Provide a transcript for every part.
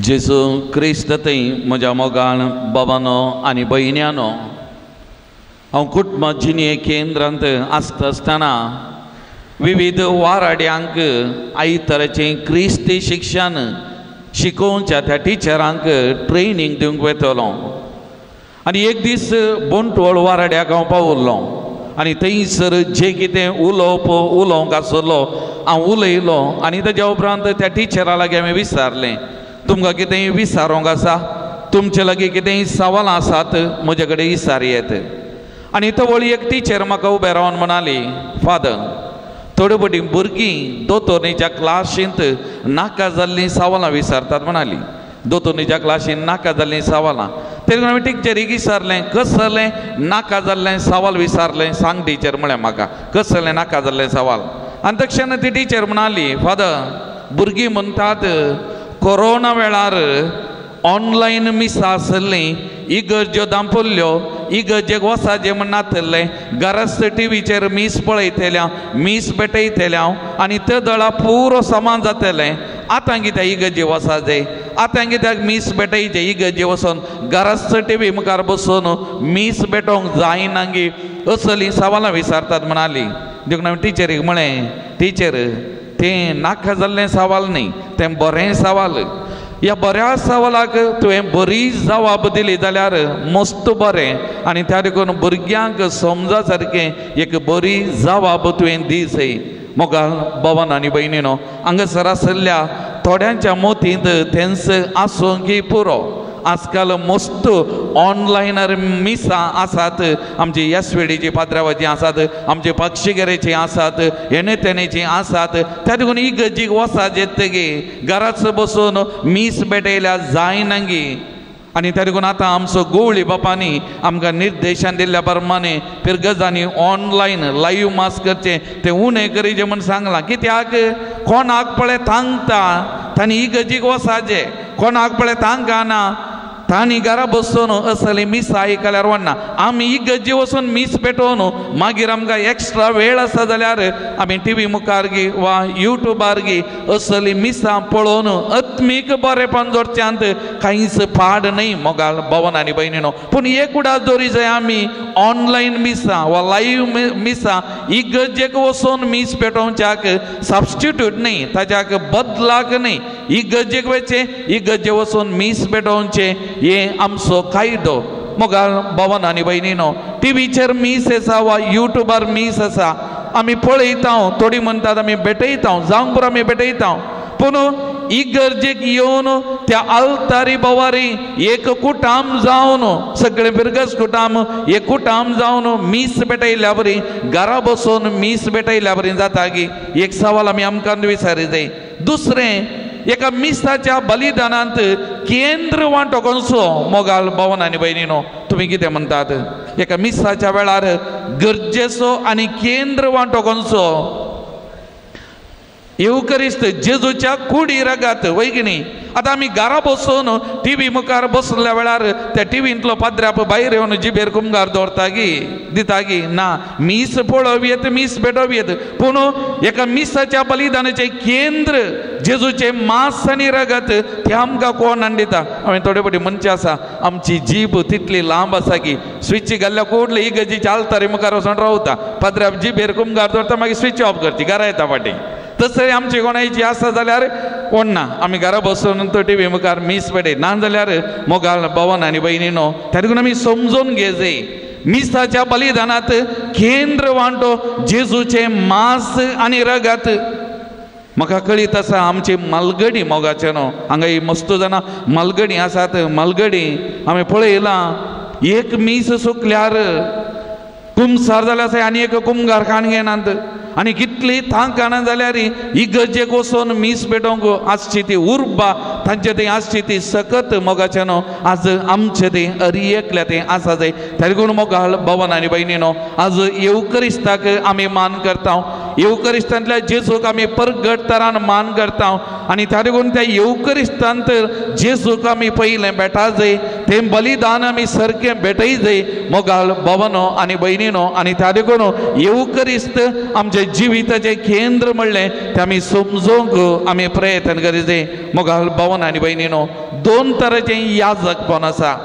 जेसू क्रिस्त थंय म्हज्या मोगाळ बाबानो आनी भयण्यानो, हांव कुटुंब जिणे केंद्रांत आसता आसतना विविध वाराड्यांक आयतराचें क्रिस्ती शिक्षण शिकोवच्या त्या टिचरांक ट्रेनिंग दिवंक वेतलो आनी एक दीस बोंटवळ वाराड्याक हांव पावुल्लो आनी थंयसर जें कितें उलोवंक आसलो हांव उलयलो आनी ताच्या उपरांत त्या टिचरा लागीं हांवें विचारलें, तुमकां कितेंय विचारूंक आसा, तुमचे लागीं कितेंय सवालां आसात म्हजे कडेन विचारियेत. आनी तो वळी एक टिचर म्हाका उबें रावन म्हणाली, फादर, थोडी बडी भुरगीं दोतोरनीच्या क्लासींत नाका जाल्लीं सवालां विचारतात म्हणाली. दोतोरनीच्या क्लासीन नाका जाल्लीं सवालां. तेन्ना हांवें टिचरीक विचारलें, कसलें नाका जाल्लें सवाल विचारलें, सांग टिचर म्हळें म्हाका, कसलें नाका जाल्लें सवाल. आनी तक्षण ती टिचर म्हणाली, फादर, भुरगीं म्हणटात कोरोना वेळार ऑनलायन मिसां आसलीं, इगर्ज्यो दांपल्यो इगर्जेक वचाचें म्हण नातल्लें, घराच टीव्हीचेर मीस पळयतल्या, मीस भेटयतल्या आनी ते दळा पुरो समान जातलें. आतां कित्याक इगर्जे वचाचें, आतां कित्याक मीस भेटयचें, इगर्जे वचोन घराच टीव्ही मुखार बसून मीस भेटोवंक जायना गी असलीं सवालां विचारतात म्हणाली. देखून हांवें टिचरीक म्हळें, टिचर, तें नाका जाल्लें सवाल न्ही, तें बरें सवाल. ह्या बऱ्या सवालाक तुवें बरी जवाब दिली जाल्यार मस्त बरें आनी त्या देखून भुरग्यांक समजा सारकें एक बरी जवाब तुवें दी सई. मोगाळ बाबान आनी भयणीनो, हांगासर आसल्या थोड्यांच्या मोतींत तेंस आसूंक पुरो. आजकाल मस्त ऑनलायनर मिसां आसात, आमची यासवेडीची पात्रांवाची आसात, आमचे पक्षिगेरेची आसात, हेणे तेणेची आसात. त्या देखून इगर्जीक वचाचें तेगे घराच बसून मीस भेटयल्या जायना गी. आनी त्या देखून आतां आमचो गवळी बापांनी आमकां निर्देशन दिल्ल्या प्रमाणे पिरगजांनी ऑनलायन लायव्ह मास करचें तें उणें करीचें म्हण सांगलां. कित्याक कोणाक पळय थांगता तांणी इगर्जीक वचाचें, कोणाक पळय थांगना तांणी घरा बसून असली मीस आयकल्यार वडना. आमी इगर्जे वचून मीस पेटोवन मागीर आमकां एक्स्ट्रा वेळ आसा जाल्यार आमी टीव्ही मुखार गी वा युट्यूबार गी असली मिसां पळोवन आत्मीक बरेपण जोडच्यांत कांयच पाड न्ही मोगाळ भावन आनी भयणीनो. पूण एक उडास दवरी जाय, आमी ऑनलायन मिसां वा लायव्ह मिसां इगर्जेक वचून मीस पेटोवच्याक सबस्टिट्यूट न्ही, ताच्याक बदलाक न्ही. इगर्जेक वचचें, इगर्जे वचून मीस पेटोवचें, हे आमचो कायदो. मोगाळ भावन आनी भयणीनो, टीव्हीचेर मीस आसा वा युट्यूबार मीस आसा, आमी पळयता, थोडी म्हणटात आमी भेटयता, जावंक पुरो आमी भेटयता. पूण इगर्जेक येवन त्या आल्तारी बोवारी एक कुटाम जावन, सगळे बिरगस कुटाम एक कुटाम जावन मीस भेटयल्या बरी, घरा बसून मीस भेटयल्या बरी जाता गी. एक सवाल आमी आमकां विचारी जाय. दुसरें, एका मिसाच्या बलिदानांत केंद्र वांटो खंयचो मोगाळ भावन आनी भयणीनो, तुमी कितें म्हणटात? एका मिसाच्या वेळार गरजेचो आनी केंद्र वांटो खंयचो? येवकरिस्त जेजूच्या कुडी रगात वय की न्ही. आतां आमी घरा बसून टीव्ही मुखार बसल्या वेळार त्या टीव्हींतलो पाद्र्याप भायर येवन जिबेर कुमगार दवरता गी, दिता गी. ना, मीस पळोवं येत, मीस भेटोवं येत, पूण एका मिसाच्या बलिदानाचें केंद्र जेजूचे मांस आनी रगत तें आमकां कोण दिता? हांवें थोडे फावटी मनशां आसा, आमची जीब तितली लांब आसा की स्विच घाल्ल्या कोडले इगर्जीच्या आल्तारी मुखार वचून रावता, पाद्र्याप जिबेर कुमगार दवरता, मागीर स्विच ऑफ करची, घरा येता फाटीं. तसरी आमची कोणाची आसा जाल्यार कोण ना, आमी घरा बसून तो टीव्ही मुखार मीस पेटय ना जाल्यार मोगाळ भावन आनी भयणीनो, त्या देखून आमी समजून घेजय. मिसाच्या बलिदानांत केंद्र वांटो जेजूचे मांस आनी रगत. म्हाका कळीत आसा आमची मलगडी मोगाचे न्हू, हांगा ही मस्त जाणां मलगडी आसात. मलगडी हांवें पळयलां, एक मीस सुकल्यार कुमसार जाल्यार आनी एक कुमगार खाण घेनात. आनी कितली थांक काना जाल्यार इगर्जेक वचोन मीस पेटोवंक आसची ती उर्बा तांचे थंय आसची ती सकत मोगाचें न्हू. आज आमचें तें अरियेकल्या तें आसा जाय. त्या देखून मोगाळ भावन आनी भयणीनो, आज येवकरिस्ताक आमी मान करता. येवकरिस्तांतल्या जेजूक आमी परगट तरान मान करता आनी त्या देखून त्या येवकरिस्तांत जेजूक आमी पयलें बेटा जाय तें बलिदान आमी सारकें भेटय जाय मोगाल भावांनो आनी भयणीनो आनी त्या देखून येवकरिस्त आमचे जिविताचें केंद्र म्हणलें तें आमी समजूंक आमी प्रयत्न करीत जाय मोगाल भावन आनी भयणीनो दोन तरेचें याजकपण आसा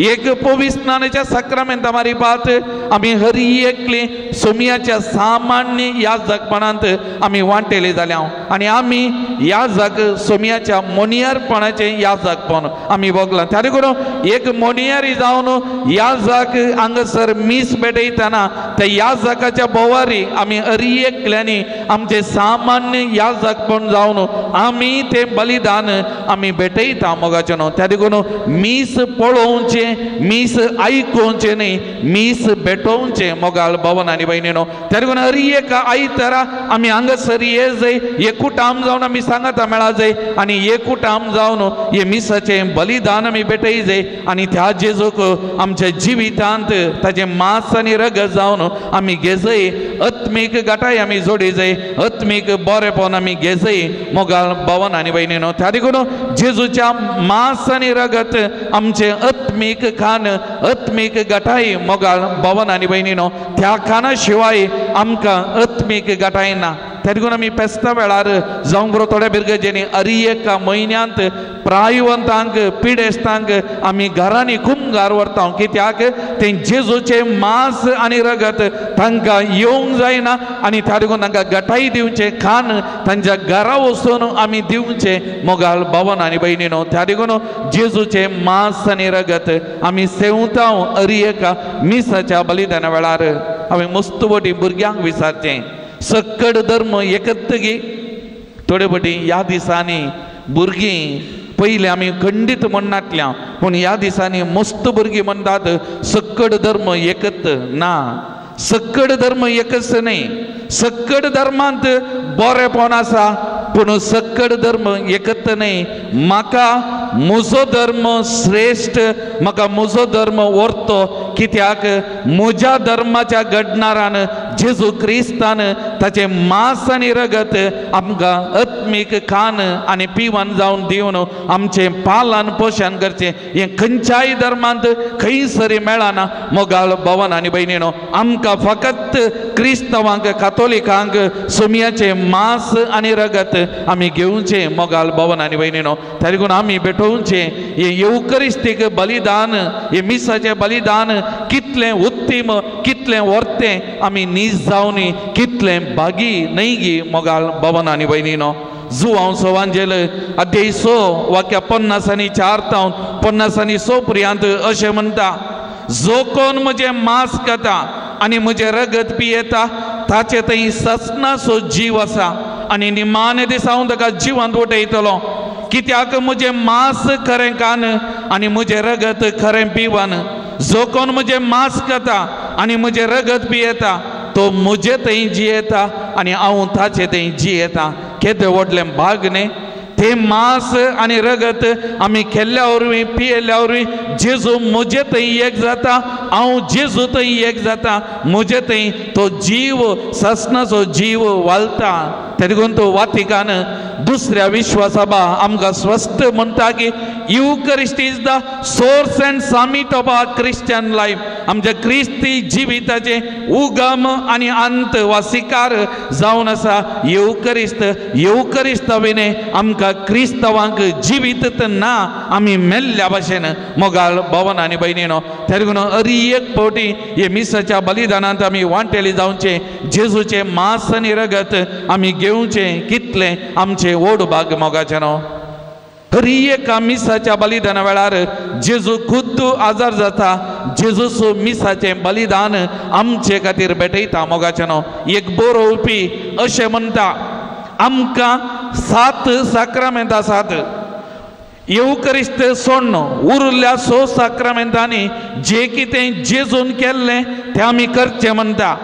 एक पवित्र स्नानाच्या सक्रामेंता मारिपात आमी हर एकली सोमियाच्या सामान्य याजकपणांत आमी वांटेली जाल्या आनी आमी याजक सोमियाच्या मोनियारपणाचें याजकपण आमी भोगलां त्या देखून एक मोनियारी जावन याजक हांगासर मीस भेटयतना त्या याजकाच्या बोवारी आमी हर एकल्यांनी आमचें सामान्य याजकपण जावन आमी तें बलिदान आमी भेटयता मोगाचें न्हू त्या देखून मीस पळोवचें मीस आयकोवचें न्ही मीस भेटोवचें मोगाल भावन आनी भयणीनो त्या देखून हर एक आयतारा आमी हांगासर ये जाय एकूटाम जावन आमी सांगाता मेळा जाय आनी एकूटाम जावन हे मिसाचें बलिदान आमी भेटय जाय आनी त्या जेजूक आमच्या जिवितांत ताचें मांस आनी रगत जावन आमी घे जाय आत्मीक गटाय आमी जोडी जाय आत्मीक बरेपण आमी घे जाय मोगाल भावन आनी भयणीनो त्या देखून जेजूच्या मांस आनी रगत आमचें आत्मीक खान आत्मीक गटाय मोगाल भावन आनी भयणीनो त्या खाना शिवाय आमकां आत्मीक गटाय ना त्या देखून आमी फेस्ता वेळार जावंक बरो थोड्या भुरग्यांनी हर एक म्हयन्यांत प्रायवंतांक पिडेस्तांक आमी घरांनी कुमगार व्हरता कित्याक तें जेजूचें मांस आनी रगत तांकां येवंक जायना आनी त्या देखून तांकां गटाय दिवचें खान तांच्या घरा वचून आमी दिवचें मोगाल भावन आनी भयणीनो त्या देखून जेजूचें मांस आनी रगत आमी सेवता हर एक मिसाच्या बलिदाना वेळार हांवें मस्तवटी भुरग्यांक विचारचें सक्कड धर्म एकत्तगी थोडे फावटी ह्या दिसांनी भुरगीं पयलीं आमी खंडीत म्हणनातल्या पूण ह्या दिसांनी मस्त भुरगीं म्हणटात सक्कड धर्म एकत ना सक्कड धर्म एकच न्ही सक्कड धर्मांत बरेपण आसा पूण सक्कड धर्म एकत न्ही म्हाका म्हजो धर्म श्रेष्ठ म्हाका म्हजो धर्म व्हरतो कित्याक म्हज्या धर्माच्या घडणारान जेजू क्रिस्तान ताचें मांस आनी रगत आमकां आत्मीक खान आनी पिवण जावन दिवन आमचें पालन पोशण करचें हें खंयच्याय धर्मांत खंयसरी मेळना मोगाल भावन आनी भयणीनो आमकां फकत क्रिस्तांवांक कातोलिकांक सोमियाचें मांस आनी रगत आमी घेवचें मोगाल भावन आनी भयणीनो त्या देखून आमी भेटोवचें हें येवकरिस्तीक बलिदान हें मिसाचें बलिदान कितलें उत्तीम कितलें वर्तें आमी नीज जावनी कितलें बागी न्हय मोगाल भावन आनी भयणीनो जुआंव सवांजेल अध्याय 6 वाक्या 50 आनी 4 तावन 50 आनी 6 पर्यंत अशें म्हणटा जो कोण म्हजें मांस खाता आनी म्हजें रगत पियेता ताचे थंय ससनाचो जीव आसा आनी निमाणे दिसा हांव ताका जिवंत उठयतलो कित्याक म्हजें मांस खरें कान आनी म्हजें रगत खरें पिवण जो कोण म्हजें मांस खाता आनी म्हजें रगत पियेता तो म्हजे थंय जियेता आनी हांव ताचे थंय जियेता केदें व्हडलें भाग न्ही तें मांस आनी रगत आमी केल्ल्या वरवीं पियेल्या वरवीं जेजू म्हजे थंय एक जाता हांव जेजू थंय एक जाता म्हजे थंय तो जीव ससनाचो जीव वालता त्या देखून तो वातिकान दुसऱ्या विश्वासभा आमकां स्वस्थ म्हणटा की Eucharist is the source and summit of our Christian life आमच्या क्रिस्ती जिविताचे उगम आनी अंत वा शिकार जावन आसा युकरिस्त विने आमकां क्रिस्तांवांक जिवीत ना आमी मेल्ल्या भाशेन मोगाल भावन आनी भयणीनो त्या देखून हर एक फावटी हे मिसाच्या बलिदानांत आमी वांटेली जावचें जेजूचें मांस आनी रगत आमी घेवचें कितलें आमचें व्हड भाग मोगाचें न्हू हर एक मिसाच्या बलिदाना वेळार जेजू खुद्द आजार जाता जेजूच मिसाचें बलिदान आमचे खातीर भेटयता मोगाचें न्हू एक बरोवपी अशें म्हणटा आमकां 7 साक्रामेंतां आसात येवकरिस्त सोडून उरिल्ल्या 6 साक्रामेंतांनी जे कितें जेजून केल्लें तें आमी करचें म्हणटा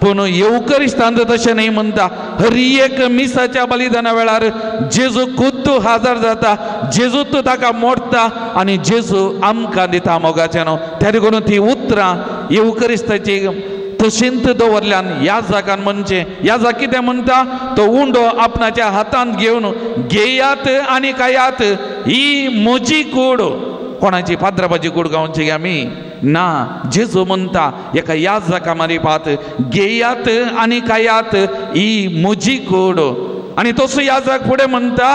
पूण येवकरिस्तांत तशें न्ही म्हणटा हर एक मिसाच्या बलिदाना वेळार जेजू खुद्द हाजर जाता जेजूच ताका मोडटा आनी जेजू आमकां दिता मोगाचें न्हू त्या देखून ती उतरां येवकरिस्ताची तशींत दवरल्यान याजकान म्हणजे याजक कितें म्हणटा तो उंडो आपणाच्या हातांत घेवन घेयात आनी खायात, ही म्हजी कूड. कोणाची पाद्रपाची कूड गावची आमी ना. जेजू म्हणटा एका याजका मारिपात घेयात आनी खायात, ही म्हजी कूड. आणि तसो याजक फुडें म्हणटा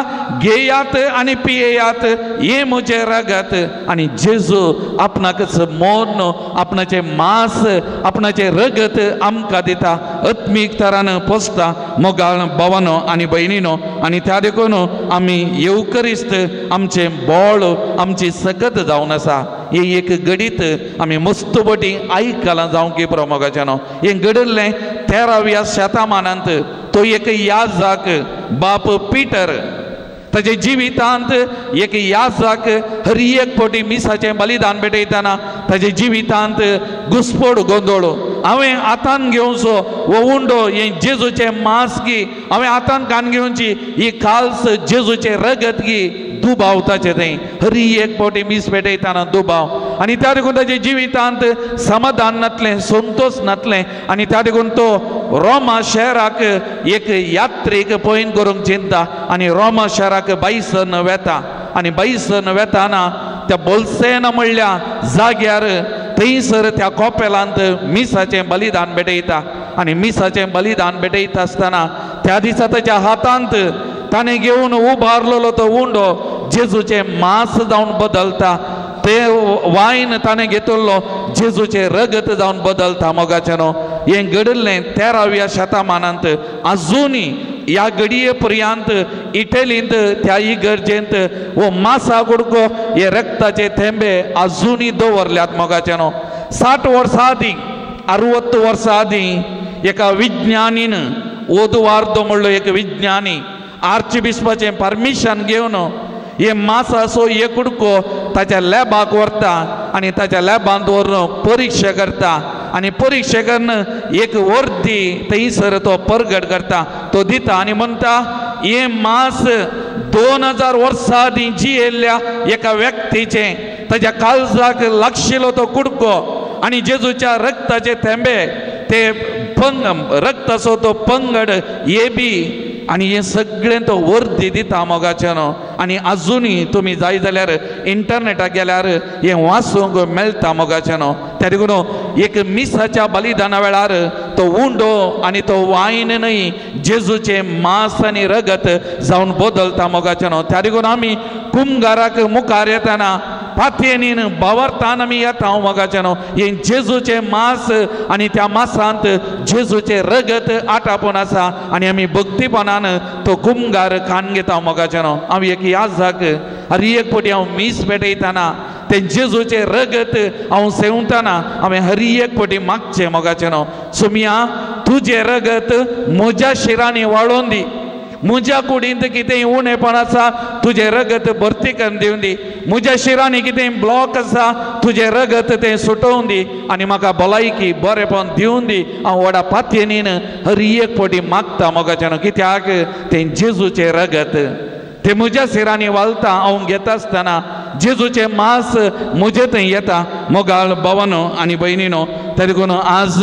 घेयात आनी पियेयात, हे म्हजे रगत. आनी जेजू आपणाकच मोन आपणाचे मांस आपणाचे रगत आमकां दिता. आत्मीक तरान पोसता मोगाळ भावानो आनी भयणीनो. आनी त्या देखून आमी येवकरिस्त आमचे बोळ आमची सकत जावन आसा. हे एक घडीत आमी मस्तबटी आयकलां जावं की प्रमोगाच्यानो. हे घडल्लें 13व्या शेतमानांत. तो एक याजक बाप पिटर ताचे जिवितांत एक याजक हर एक फावटी मिसाचें बलिदान पेटयतना ताचे जिवितांत घुसपड गोंदळ हांवें हातान घेवचो वो उंडो हे जेजूचें मांस गी, हांवें हातान कान घेवची ही खाल्स जेजूचें रगत गी, दुबाव ताचें थंय हर एक फावटी मीस पेटयतना दुबाव. आनी त्या देखून ताच्या जिवितांत समाधान नातलें, संतोष नातलें. आनी त्या देखून तो रोमा शहराक एक यात्रेक पयन करूंक चिंता आनी रोमा शहराक बाईसन वेता. आनी बाईसन वेताना त्या बोल्सेन म्हणल्या जाग्यार थंयसर त्या कोपेलांत मिसाचें बलिदान पेटयता. आनी मिसाचें बलिदान पेटयता आसतना त्या दिसा ताच्या हातांत ताणें घेवन उबारलेलो तो उंडो जेजूचें मांस जावन बदलता. ते वायन ताणें घेतिल्लो जेजूचें रगत जावन बदलता. मोगाचेनो हें घडल्लें 13व्या शेतमानांत. आजुनी ह्या घडये पर्यंत इटलींत त्या इगर्जेंत वो मासा कुडको हे रक्ताचे थेंबे आजुनी दवरल्यात. मोगाचेनो 60 वर्सां आदीं 60 वर्सां आदीं एका विज्ञानीन ओदवार्दो म्हणलो एक विज्ञानी आर्चबिशपाचें परमिशन घेवन हे मासाचो एक कुडको ताच्या लॅबाक व्हरता आनी ताच्या लॅबांत व्हरून परीक्षा करता. आनी परीक्षा करून एक वर्दी थंयसर तो परगट करता, तो दिता आनी म्हणटा हे मांस 2000 वर्सां आदीं जियेल्ल्या एका व्यक्तीचें ताच्या काळजाक लागशिल्लो तो कुडको आनी जेजूच्या रक्ताचे थेंबे ते रक्ताचो तो पंगड हे बी आनी हे सगळें तो वर्दी दिता. मोगाचेनो आनी आजुनी तुमी जाय जाल्यार इंटरनेटाक गेल्यार हे वाचूंक मेळटा. मोगाचेनो त्या देखून एक मिसाच्या बलिदाना वेळार तो उंडो आनी तो वायन न्हय जेजूचें मांस आनी रगत जावन बदलता. मोगाचेनो त्या देखून आमी कुमगाराक मुखार येतना पातयेनीन बावरतान आमी येता. मोगाचेनो हे जेजूचें मांस आनी त्या मांसांत जेजूचें रगत आटापून आसा आनी आमी भक्तीपणान तो कुमगार खान घेता. मोगाचेनो हांव एक याजक हर एक फावटी हांव मीस पेटयतना ते जेजूचें रगत हांव सेवताना हांवें हर एक फावटी मागचें. मोगाचेनो सुमिया तुजें रगत म्हज्या शिरांनी वाळोवन दी, म्हज्या कुडींत कितेंय उणेपण आसा तुजें रगत भरती करून दिवन दी, म्हज्या शिरांनी कितेंय ब्लॉक आसा तुजें रगत तें सुटोवन दी आनी म्हाका भलायकी बरेंपण दिवन दी. हांव व्हडा पातयेनीन हर एक फावटी मागता. मोगाचेनो कित्याक तें जेजूचें रगत ते म्हज्या शिरांनी वालता. हांव घेता आसतना जेजूचें मांस म्हजे थंय येता. मोगाळ भावानो आनी भयणीनो त्या देखून आज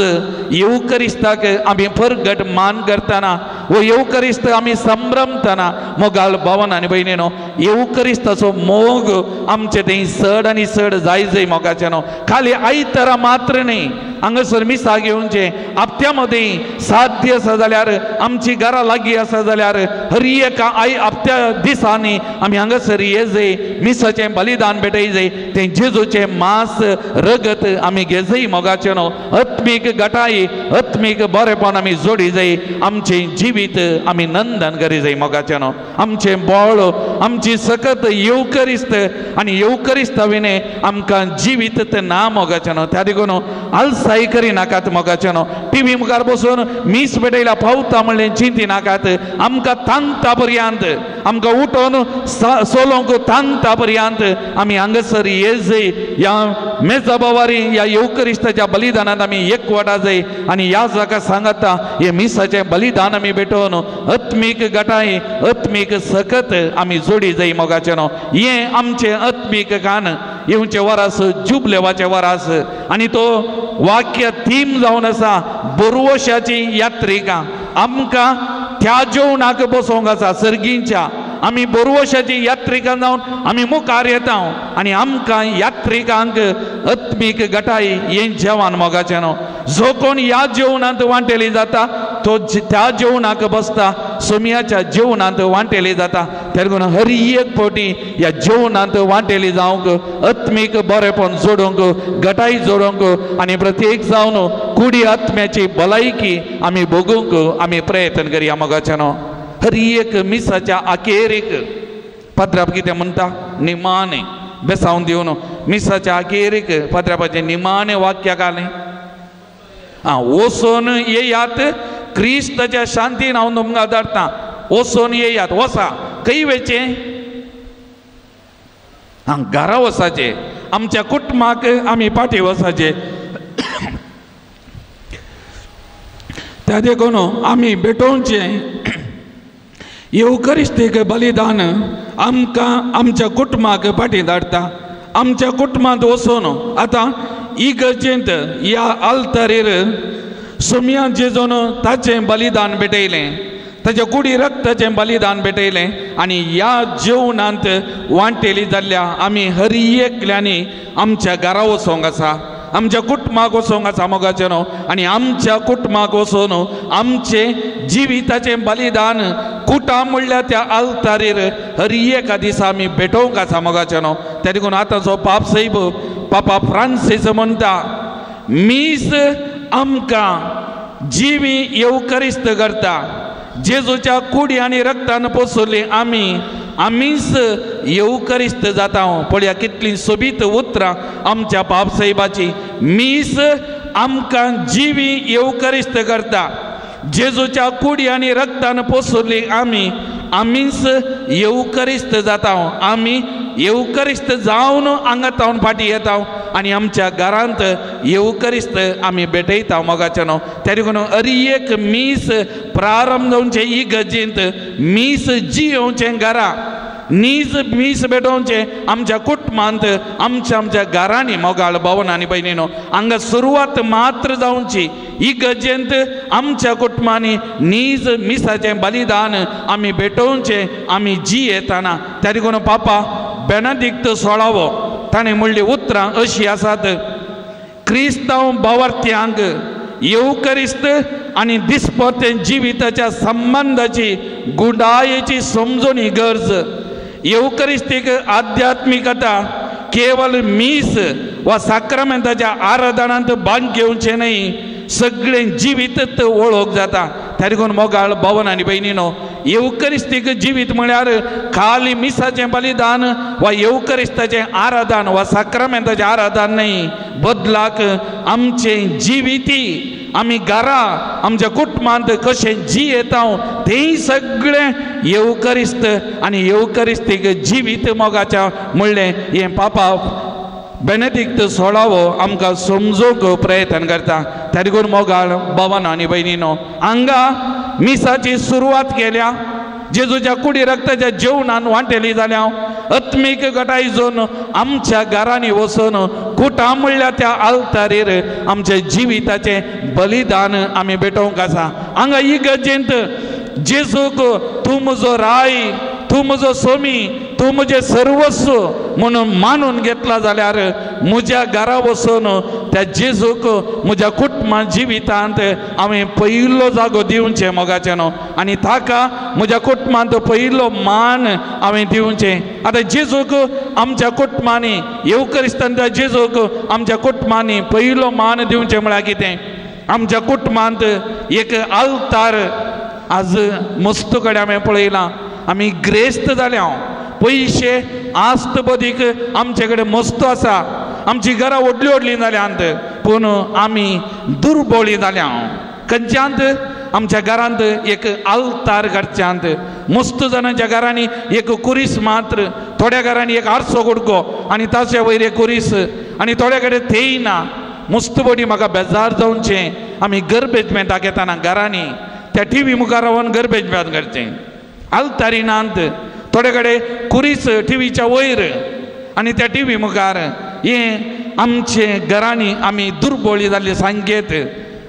येवकरिस्ताक आमी परगट मान करतना वो येवकरिस्त आमी संभ्रमतना मोगाळ भावन आनी भयणीनो येवकरिस्ताचो मोग आमचे थंय चड आनी चड जाय जाय. मोगाचेनो खाली आयतारा मात्र न्ही, हांगासर मिसा घेवचे हप्त्या मदीं साध्य आसा जाल्यार आमची घरां लागीं आसा जाल्यार हर एका हप्त्या दिसांनी आमी हांगासर ये जाय, मिसाचें बलिदान भेटय जाय, तें जेजूचें मांस रगत आमी घे जाय. मोगाचेनो आत्मीक गटाई आत्मीक बरेपण आमी जोडी जाय, आमचें जिवीत आमी नंदन करी जाय. मोगाचेनो आमचें बोळ आमची सकत येवकरिस्त आनी येवकरिस्ता विने आमकां जिवीत ना. मोगाचेनो त्या देखून आलसाय करिनाकात. मोगाचेनो टीव्ही मुखार बसून मीस पेटयला पावता म्हणलें चिंती नाकात. आमकां तांता पर्यंत आमकां उठोन सोलोंक तांता पर्यंत आमी हांगासर ये जाय. ह्या मेजा बोवारी ह्या येवकरिस्ताच्या बलिदानांत आमी एकवटा जाय आनी ह्या जाका सांगता हे मिसाचें बलिदान आमी भेटोवन आत्मीक गटाय आत्मीक सकत आमी जोडी जाय. मोगाचेनो हें आमचें आत्मीक गान येवचे वरास जुबलेवाचे वरास आणि तो वाक्य थीम जावन आसा बरवशाची यात्रिका आमकां त्या जेवणाक बसोंक आसा सर्गींच्या आमी बरवशाची यात्रिका जावन आमी मुखार येता आनी आमकां यात्रिकांक आत्मीक घटाय हें जेवण मोगाचें न्हू जो कोण ह्या जेवणांत वांटेली जाता तो त्या जेवणाक बसता सोमयाच्या जेवणांत वांटेली जाता त्या लागून हर एक फावटी ह्या जेवणांत वांटेली जावंक आत्मीक बरेपण जोडूंक घटाय जोडूंक आनी प्रत्येक जावन कुडी आत्म्याची भलायकी आमी भोगूंक आमी प्रयत्न करया मोगाचें न्हू हर एक मिसाच्या आखेरेक पात्राप कितें म्हणटा निमाणे बेसावन दिवन मिसाच्या आखेरेक पात्रापाचें निमाणे वाक्य घालें वचून येयात क्रिस्ताच्या शांतीन हांव तुमकां धाडटा वचून येयात वसा खंय वेचें घरा वसाचे आमच्या कुटुंबाक आमी पाटी वसाचे त्या देखून आमी भेटोवचें येवकरिस्तीक बलिदान आमकां आमच्या कुटुंबाक फाटीं धाडटा आमच्या कुटुंबांत वचून आतां इगर्जेंत ह्या आल्तारीर सोमया जेजून ताचें बलिदान भेटयलें ताच्या कुडी रक्ताचें बलिदान भेटयलें आनी ह्या जेवणांत वांटेली जाल्ल्या आमी हर एकल्यांनी आमच्या घरा वचोंक आसा आमच्या कुटुंबाक वचोंक आसा मोगाचें न्हू आनी आमच्या कुटुंबाक वचून आमचें जिविताचें बलिदान कुटां म्हणल्या त्या आल्तारीर हर एका दिसा आमी भेटोवंक आसा मोगाचें न्हू त्या देखून आतांचो पाप साहेब पापा फ्रांसीस म्हणटा मीस आमकां जिवी येवकरिस्त करता जेजूच्या कुडी आनी रक्तान पोसुल्ली आमीच येवकरिस्त जाता पळया कितलीं सोबीत उतरां आमच्या पाप साहेबाची मीस आमकां जिवी येवकरिस्त करता जेजूच्या कुडी आनी रक्तान पोसुल्ली आमीच येवकरिस्त जाता आमी येवकरिस्त जावन हांगातावन फाटीं येता आनी आमच्या घरांत येवकरिस्त आमी भेटयता मोगाचें न्हू त्या देखून हर एक मीस प्रारंभ जावचें इगर्जेंत मीस जियोवचें घरा नीज मीस भेटोवचें आमच्या कुटुंबांत आमच्या घरांनी मोगाळ भवनांनी भयणीनो हांगा सुरवात मात्र जावची इगर्जेंत आमच्या कुटुंबांनी नीज मिसाचें बलिदान आमी भेटोवचें आमी जी येताना त्या देखून पापा बेनेडिक्ट 16वो ताणें म्हणली उतरां अशीं आसात क्रिस्तांव भावार्थ्यांक येवकरिस्त आनी दिसपटे जिविताच्या संबंधाची गुडायेची समजूनी गरज येवकरिस्तीक आध्यात्मिकता केवळ मीस वा साक्रामेंताच्या आराधनांत भाग घेवचें न्हय सगळें जिवीत वळोवंक जाता त्या देखून मोगाळ भवन आनी भयणीनो येवकरिस्तीक जिवीत म्हळ्यार खाली मिसाचें बलिदान वा येवकरिस्ताचें आराधन वा साक्रामेंताचें आराधन न्हय बदलाक आमचें जिविती आमी घरा आमच्या कुटुंबांत कशें जी येता तें सगळें येवकरिस्त आनी येवकरिस्तीक जिवीत मोगाच्या म्हणलें हें पापा बेनेडिक्ट 16वो आमकां समजोवंक प्रयत्न करता त्या देखून मोगाळ भवन आनी भयणीनो हांगा मिसाची सुरवात केल्या जेजूच्या कुडी रक्ताच्या जेवणान वांटेली जाल्या आत्मीक घटाय जोन आमच्या घरांनी वचून कुटां म्हणल्या त्या आल्तारीर आमच्या जिविताचें बलिदान आमी भेटोवंक आसा हांगा इगर्जेंत जेजूक तूं म्हजो राय तूं म्हजो सोमी तूं म्हजें सर्वस्व म्हणून मानून घेतला जाल्यार म्हज्या घरा वचून त्या जेजूक म्हज्या कुटुंबां जिवितांत हांवें पयलो जागो दिवचें मोगाचें न्हू आनी ताका म्हज्या कुटुंबांत पयलो मान हांवें दिवचें आतां जेजूक आमच्या कुटुंबांनी येवकरिस्तांच्या जेजूक आमच्या कुटुंबांनी पयलो मान दिवचें म्हळ्यार कितें आमच्या कुटुंबांत एक आल्तार आज मस्तू कडेन हांवें पळयलां आमी ग्रेस्त जाल्या पयशे आस्त बदीक आमचे कडेन मस्तो आसा आमची घरां व्हडलीं व्हडलीं जाल्यांत पूण आमी दुर्बळी जाल्या खंयच्यांत आमच्या घरांत एक आल्तार घरच्यांत मस्त जाणांच्या घरांनी एक कुरीस मात्र थोड्या घरांनी एक आरसो कुडको आनी ताचे वयर एक कुरीस आनी थोड्या कडेन तेंय ना मस्त बडी म्हाका बेजार जावचें आमी गरबेजमेंटाक घेताना घरांनी त्या टीव्ही मुखार रावन गरबेजमेंट करचें आल्तारी नांत थोडे कडेन कुरीस टीव्हीच्या वयर आणि त्या टीव्ही मुखार हे आमचे घरांनी आमी दुर्बळी जाल्ली सांगेत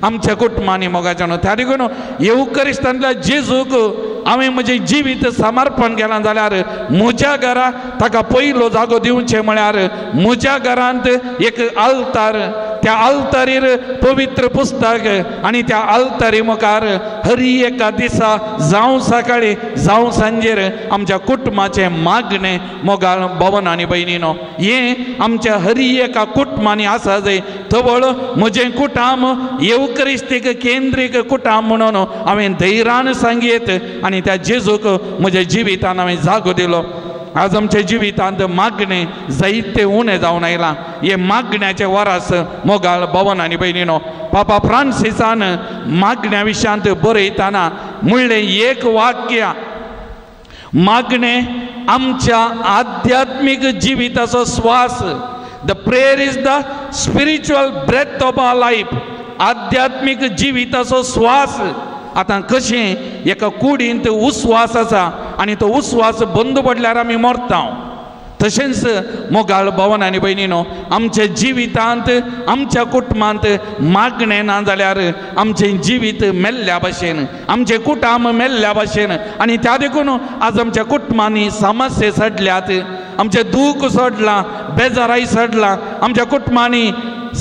आमच्या कुटुंबांनी मोगाच्या न्हू त्या देखून येवकरिस्तांतल्या जेजूक हांवें म्हजें जिवीत समर्पण केलां जाल्यार म्हज्या घरा ताका पयलो जागो दिवचें म्हळ्यार म्हज्या घरांत एक आल्तार त्या आल्तारीर पवित्र पुस्तक आनी त्या आल्तारी मुखार हर एका दिसा जावं सकाळी जावं सांजेर आमच्या कुटुंबाचें मागणें मोगाळ भवन आनी भयणीनो हें आमच्या हर एका कुटुंबांनी आसा जंय थवळ म्हजें कुटुंब येवकरिस्तीक केंद्रीक कुटुंब म्हणून हांवें धैर्यान सांगयत आनी त्या जेजूक म्हज्या जिवितान हांवें जागो दिलो आज आमच्या जिवितांत मागणें जायते उणें जावन आयलां हे मागण्याचे वरास मोगाळ भवन आनी भयणीनो पापा फ्रांसिसान मागण्या विशयांत बरयतना म्हणलें एक वाक्य मागणें आमच्या आध्यात्मीक जिविताचो श्वास the prayer is the spiritual breath of our life आध्यात्मीक जिविताचो श्वास आतां कशें एका कुडींत उस्वास आसा आनी तो उस्वास बंद पडल्यार आमी मरता तशेंच मोगाळ भवन आनी भयणीनो आमच्या जिवितांत आमच्या कुटुंबांत मागणें ना जाल्यार आमचें जिवीत मेल्ल्या भशेन आमचें कुटुंब मेल्ल्या भशेन आनी त्या देखून आज आमच्या कुटुंबांनी समस्या सडल्यात आमचें दूख सडलां बेजाराई सडलां आमच्या कुटुंबांनी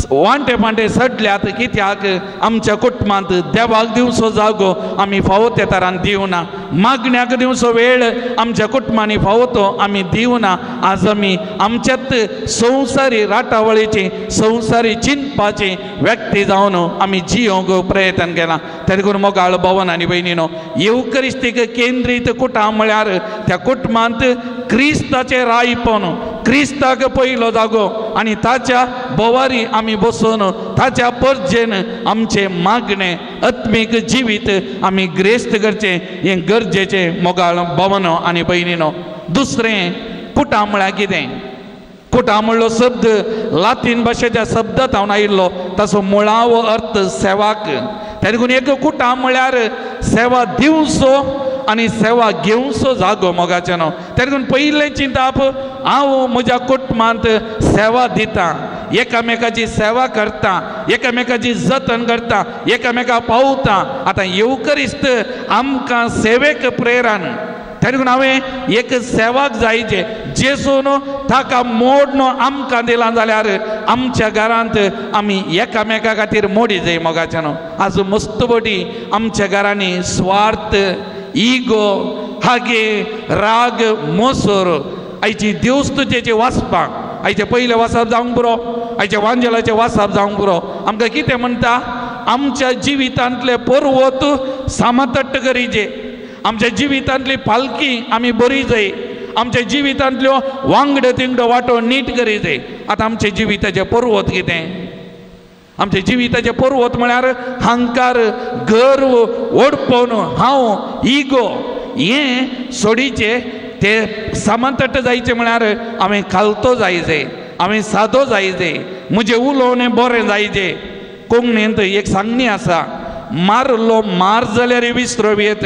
वांटे पांटे सडल्यात कित्याक आमच्या कुटुंबांत देवाक दिवचो जागो आमी फावो त्या तरान दिवना मागण्याक दिवचो वेळ आमच्या कुटुंबांनी फावो तो आमी दिवना आज आमी आमच्यात संवसारी राटावळीची संवसारी चिंतपाची व्यक्ती जावन आमी जियोंक प्रयत्न केला त्या देखून मोगाळ भवन आनी भयणीनो येवकरिस्तीक केंद्रीत कुटुंब म्हळ्यार त्या कुटुंबांत क्रिस्ताचें रायपण क्रिस्ताक पयलो जागो आनी ताच्या बोवारी आमी बसून ताच्या पर्जेन आमचे मागणें आत्मीक जिवीत आमी ग्रेस्त करचें हें गरजेचें मोगाळ भवन आनी भयणीनो दुसरें कुटुंब म्हळ्यार कितें कुटुंब म्हणलो शब्द लातीन भाशेच्या शब्दांत आयिल्लो ताचो मुळावो अर्थ सेवाक त्या देखून एक कुटुंब म्हळ्यार सेवा दिवचो आनी सेवा घेवचो जागो मोगाचें न्हू त्या देखून पयलें चिंतप हांव म्हज्या कुटुंबांत सेवा दितां एकामेकाची सेवा करता एकामेकाची जतन करता एकामेकाक पावता आतां येवकरिस्त आमकां सेवेक प्रेरण त्या देखून हांवें एक सेवाक जायचे जेसून ताका मोड न्हू आमकां दिलां जाल्यार आमच्या घरांत आमी एकामेका खातीर मोडी जाय मोगाचें न्हू आज मस्तबडी आमच्या घरांनी स्वार्थ इगो हागे राग मोसोर आयची देवस्तुतेचे वाचपाक आयचे पयले वाचप जावंक पुरो आयच्या वांजेलाचे वाचप जावंक पुरो आमकां कितें म्हणटा आमच्या जिवितांतले पर्वत सामतट्ट करीचे आमच्या जिवितांतली पालखी आमी बरी जाय आमच्या जिवितांतल्यो वांगड्यो तिंगड्यो वाटो नीट करी जाय आतां आमचे जिविताचे पर्वत कितें आमचे जिविताचे पर्वत म्हळ्यार हांकार गर्व ओडपण हांव इगो हें सोडीचे ते सामतट्ट जायचे म्हळ्यार हांवें खालतो जायचे हांवें सादो जायचे म्हजें उलोवणें बरें जायचे कोंकणींत एक सांगणी आसा मारलो मार जाल्यार विसरप येत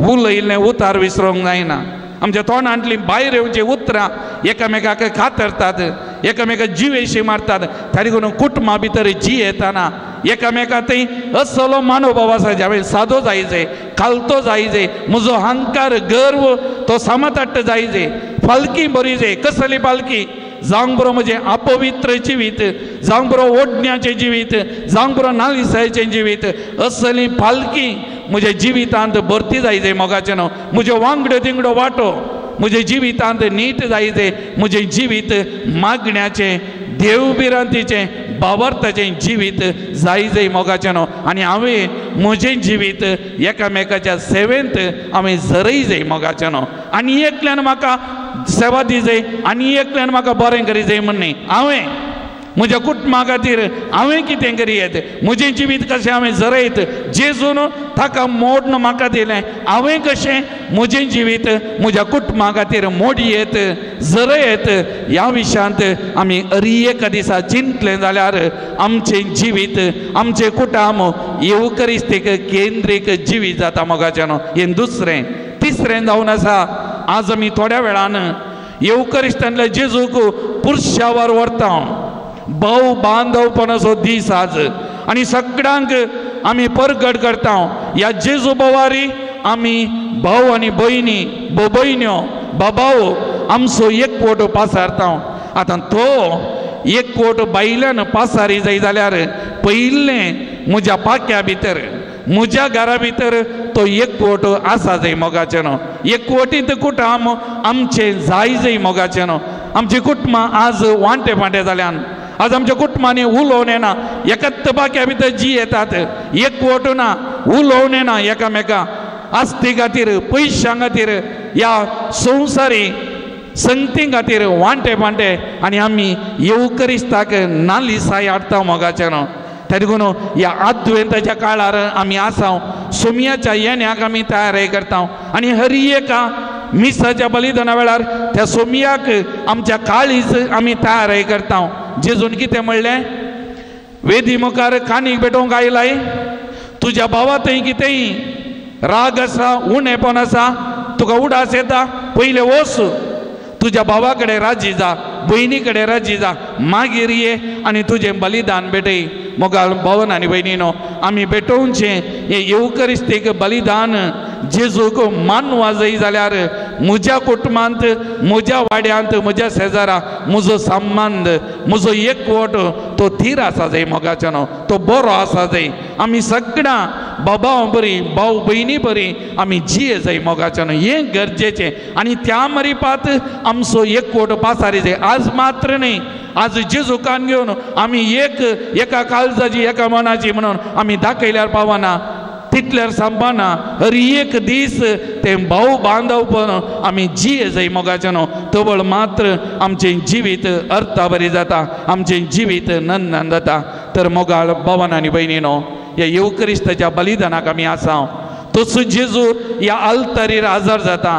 उलयल्लें उतार विसरोंक जायना आमच्या तोंडांतलीं भायर येवचीं उतरां एकामेकाक खातरतात एकामेकाक जिवेशी मारतात त्या देखून कुटुंबा भितर जी येताना एकामेका थंय असलो मनोभाव आसा हांवें सादो जायचे खालतो जायचे म्हजो अहंकार गर्व तो सामतट्ट जायचे पालखी बरी जाय कसली पालखी जावंक बरो म्हजें अपवित्र जिवीत जावंक बरो ओडण्याचें जिवीत जावंक बरो नालिसायेचें जिवीत असली पालखी म्हज्या जिवितांत भरती जायचे मोगाचें न्हू म्हज्यो वांगड्यो तिंगड्यो वाटो म्हज्या जिवितांत नीट जायचे म्हजें जिवीत मागण्याचें देवबिरांतीचें बाबर्ताचें जिवीत जायचे मोगाचें न्हू आनी हांवें म्हजें जिवीत एकामेकाच्या सेवेंत हांवें जरय जाय मोगाचें न्हू आनी एकल्यान म्हाका सेवा दी जाय आनी एकल्यान म्हाका बरें करी जाय म्हण न्ही हांवें म्हज्या कुटुंबा खातीर हांवें कितें करीत म्हजें जिवीत कशें हांवें जरयत जेजून ताका मोडन म्हाका दिलें हांवें कशें म्हजें जिवीत म्हज्या कुटुंबा खातीर मोडयेत जरयत ह्या विशयांत आमी एक दिसा चिंतलें जाल्यार आमचें जिवीत आमचें कुटुंब येवकरिस्तीक केंद्रीक जिवीत जाता मोगाचें न्हू हें दुसरें तिसरें जावन आसा आज आमी थोड्या वेळान येवकरिस्तांतल्या जेजूक बुरश्यावर व्हरता भाऊ बांधवपणाचो दीस आज आणि सगळ्यांक आमी परगट करता ह्या जेजू बोवारी आमी भाऊ आनी भयणी भयण्यो बाबाओ आमचो एकवट पासारता आतां तो एकवट बायल्यान पासारी जाय जाल्यार पयलें म्हज्या पाक्या भितर म्हज्या घरा भितर तो एकवट आसा जाय मोगाचें न्हू एकवटीत कुटुंब आमचें जाय जाय मोगाचें न्हू आमची कुटुंबां आज वांटे फांटे जाल्यान आज आमच्या कुटुंबांनी उलोवन येना एकाच पाक्या भितर जी येतात एकवट ना उलोवन येना एकामेका आस्ती खातीर पयशां खातीर ह्या संवसारी संगती खातीर वांटे फांटे आनी आमी येवकरिस्ताक नालिसाय हाडटा मोगाचें न्हू त्या देखून ह्या आद्वेंताच्या काळार आमी आसा सोमयाच्या येण्याक आमी तयारी करता आनी हर एका मिसाच्या बलिदाना वेळार त्या सोमयाक आमच्या काळीज आमी तयारी करता जेजून कितें म्हणलें वेदी मुखार कानीक पेटोवंक आयलाय तुज्या भावा थंय कितेंय राग आसा उणेपण आसा तुका उडास येता पयले वच तुज्या भावा कडेन राजी जा भयणी कडेन राजी जा मागीर ये आनी तुजें बलिदान भेटय मोगाल भावन आनी भयणीनो आमी भेटोवचें हें येवकरिस्तीक बलिदान जेजूक मानवा जाय जाल्यार म्हज्या कुटुंबांत म्हज्या वाड्यांत म्हज्या शेजारा म्हजो संबंद म्हजो एकवट तो थीर आसा जाय मोगाचो न्हू तो बरो आसा जाय आमी सगळ्यां बाबां बरी भाव भयणी बरी आमी जिये जाय मोगाचो न्हू हें गरजेचें आनी त्या मरिपात आमचो एकवट पासारी जाय आज मात्र न्ही आज जेजूकान घेवन आमी एका काळजाची एका मनाची म्हणून आमी दाखयल्यार पावना तितल्यार सांबाना हर एक दीस ते भाऊ बांधवपण आमी जिये जाय मोगाचें न्हू तवळ मात्र आमचें जिवीत अर्थाबरी जाता आमचें जिवीत नंदन जाता तर मोगाळ भावन आनी भयणीनो ह्या येवकरिस्ताच्या बलिदानाक आमी आसा तसो जेजू ह्या आल्तारीर हजर जाता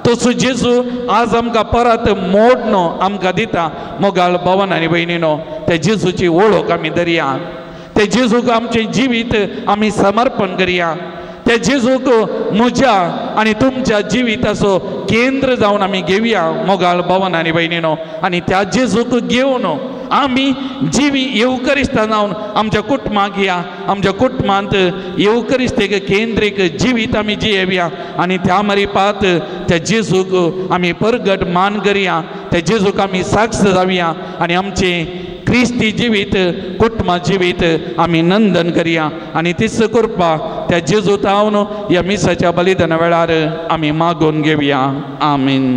तसो जेजू आज आमकां परत मोडनो आमकां दिता मोगाळ भावन आनी भयणीनो त्या जेजूची वळख आमी धरया त्या जेजूक आमचें जिवीत आमी समर्पण करया त्या जेजूक म्हज्या आनी तुमच्या जिविताचो केंद्र जावन आमी घेवया मोगाळ भावन आनी भयणीनो आनी त्या जेजूक घेवन आमी येवकरिस्तां जावन आमच्या कुटुंबाक या आमच्या कुटुंबांत येवकरिस्तेक केंद्रीक जिवीत आमी जियेवया आनी त्या मरिपात त्या जेजूक आमी परगट मान करया त्या जेजूक आमी साक्ष जावया आनी आमचें क्रिस्ती जिवीत कुटुंबा जिवीत आमी नंदन करया आनी तीच कृपा त्या जेजू तावन ह्या मिसाच्या बलिदाना वेळार आमी मागून घेवया आमीन.